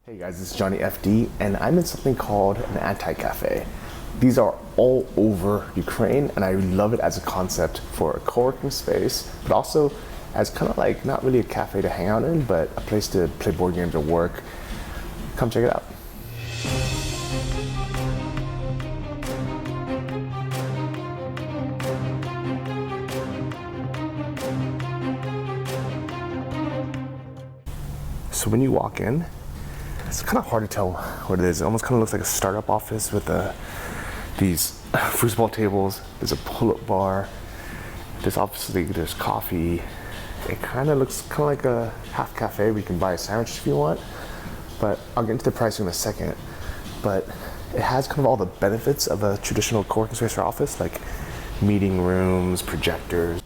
Hey guys, this is Johnny FD, and I'm in something called an anti-cafe. These are all over Ukraine, and I love it as a concept for a co-working space, but also as kind of like not really a cafe to hang out in, but a place to play board games or work. Come check it out. So when you walk in, it's kind of hard to tell what it is. It almost kind of looks like a startup office with these foosball tables. There's a pull-up bar. There's coffee. It kind of looks kind of like a half cafe where you can buy a sandwich if you want. But I'll get into the pricing in a second. But it has kind of all the benefits of a traditional co-working space or office, like meeting rooms, projectors.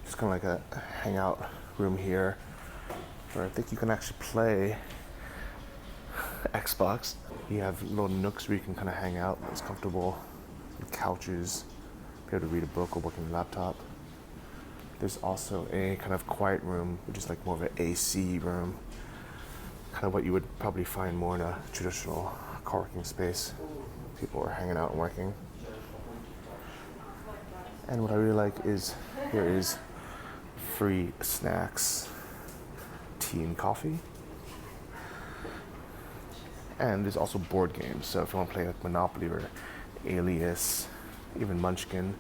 Just kind of like a hangout room here. Where I think you can actually play Xbox. You have little nooks where you can kind of hang out. It's comfortable. Couches, be able to read a book or work on your laptop. There's also a kind of quiet room, which is like more of an AC room. Kind of what you would probably find more in a traditional co-working space. People are hanging out and working. And what I really like is here is free snacks, tea and coffee. And there's also board games. So if you want to play like Monopoly or Alias, even Munchkin,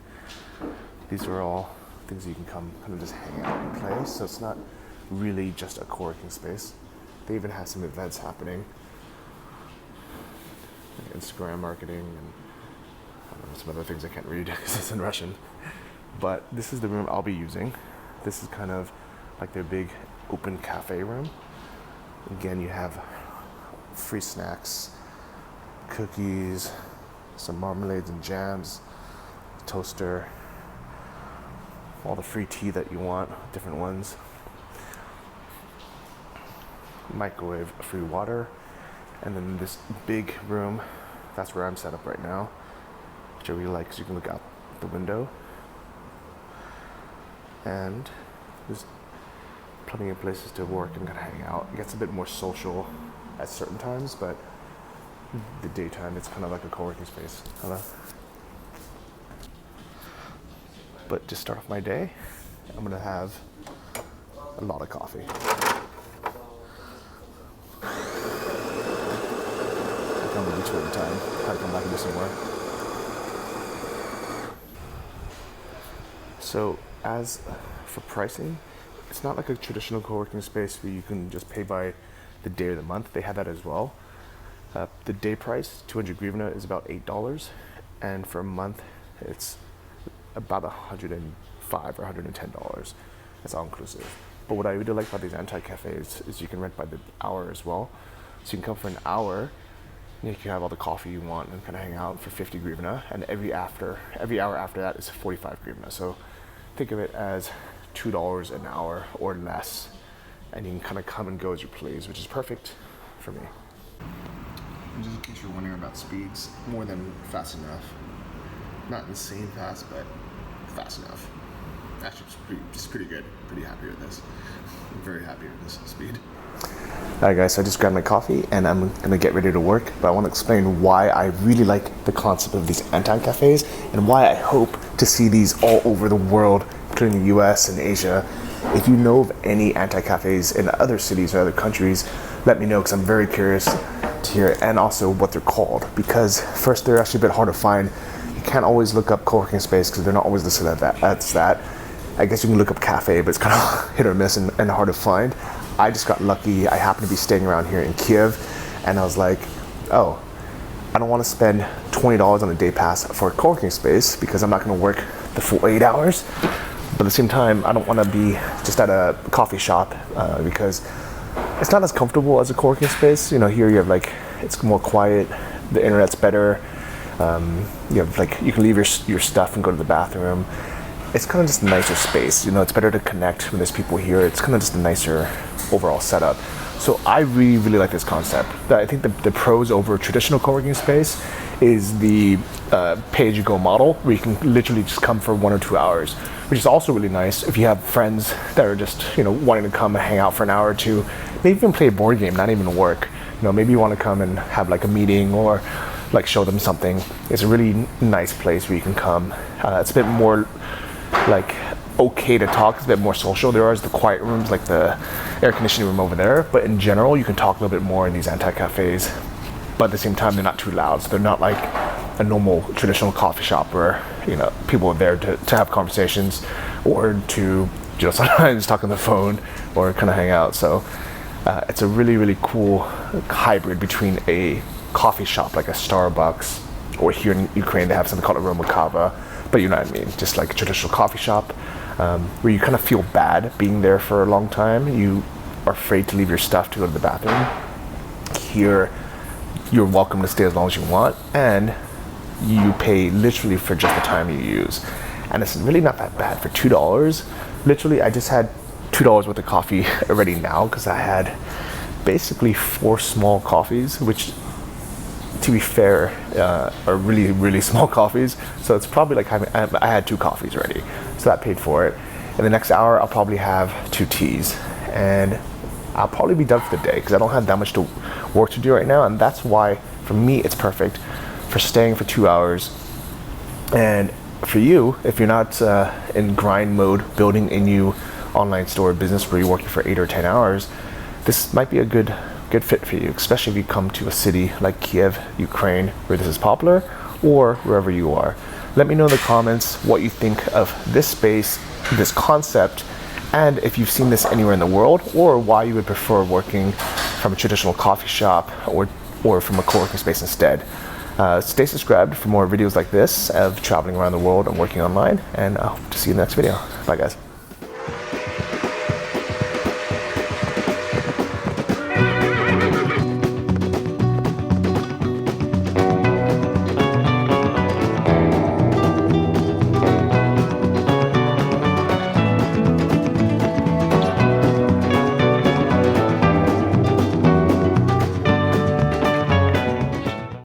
these are all things you can come kind of just hang out and play. So it's not really just a co-working space. They even have some events happening, like Instagram marketing and I don't know, some other things I can't read because it's in Russian. But this is the room I'll be using. This is kind of like their big open cafe room. Again, you have free snacks, cookies, some marmalades and jams, toaster, all the free tea that you want, different ones, microwave free water, and then this big room, that's where I'm set up right now, which I really like because you can look out the window. And there's plenty of places to work and kind of hang out. It gets a bit more social at certain times, but the daytime it's kind of like a co-working space. But to start off my day, I'm gonna have a lot of coffee. I'm gonna be two at a time. I'll come back and do some more. So as for pricing, it's not like a traditional co-working space where you can just pay by the day or the month. They have that as well. The day price, 200 hryvnia, is about $8, and for a month, it's about $105 or $110. That's all inclusive. But what I really like about these anti-cafes is you can rent by the hour as well. So you can come for an hour, and you can have all the coffee you want and kind of hang out for 50 hryvnia, and every hour after that is 45 hryvnia. So think of it as $2 an hour or less, and you can kind of come and go as you please, which is perfect for me. And just in case you're wondering about speeds, more than fast enough. Not insane fast, but fast enough. Actually, it's pretty good. Pretty happy with this. I'm very happy with this speed. Alright guys, so I just grabbed my coffee and I'm gonna get ready to work, but I want to explain why I really like the concept of these anti-cafes and why I hope to see these all over the world, including the US and Asia. If you know of any anti-cafes in other cities or other countries, let me know because I'm very curious to hear, and also what they're called, because first they're actually a bit hard to find. You can't always look up co-working space because they're not always listed at that. I guess you can look up cafe, but it's kind of hit or miss and hard to find. I just got lucky. I happen to be staying around here in Kiev, and I was like, oh, I don't want to spend $20 on a day pass for a co-working space because I'm not going to work the full 8 hours. But at the same time, I don't want to be just at a coffee shop because it's not as comfortable as a co-working space. You know, here you have like, it's more quiet, the internet's better. You have like, you can leave your stuff and go to the bathroom. It's kind of just a nicer space. You know, it's better to connect when there's people here. It's kind of just a nicer overall setup. So I really, really like this concept. I think the pros over traditional co-working space is the pay-as-you-go model, where you can literally just come for 1 or 2 hours, which is also really nice if you have friends that are just, wanting to come and hang out for an hour or two, maybe even play a board game, not even work. Maybe you want to come and have like a meeting or like show them something. It's a really nice place where you can come. It's a bit more like okay to talk. It's a bit more social. There are the quiet rooms, like the air conditioning room over there, but in general you can talk a little bit more in these anti-cafes, but at the same time they're not too loud, so they're not like a normal traditional coffee shop where people are there to have conversations or to sometimes talk on the phone or kind of hang out. So it's a really, really cool hybrid between a coffee shop like a Starbucks, or here in Ukraine they have something called Aroma Kava, but you know what I mean, just like a traditional coffee shop where you kind of feel bad being there for a long time. You are afraid to leave your stuff to go to the bathroom. Here, you're welcome to stay as long as you want, and you pay literally for just the time you use. And it's really not that bad for $2. Literally, I just had $2 worth of coffee already now because I had basically 4 small coffees, which, to be fair, are really, really small coffees. So it's probably like I had 2 coffees already. So that paid for it. In the next hour, I'll probably have 2 teas. And I'll probably be done for the day because I don't have that much work to do right now. And that's why, for me, it's perfect for staying for 2 hours. And for you, if you're not in grind mode, building a new online store business where you're working for 8 or 10 hours, this might be a good fit for you, especially if you come to a city like Kiev, Ukraine, where this is popular, or wherever you are. Let me know in the comments what you think of this space, this concept, and if you've seen this anywhere in the world, or why you would prefer working from a traditional coffee shop or from a co-working space instead. Stay subscribed for more videos like this of traveling around the world and working online, and I hope to see you in the next video. Bye guys.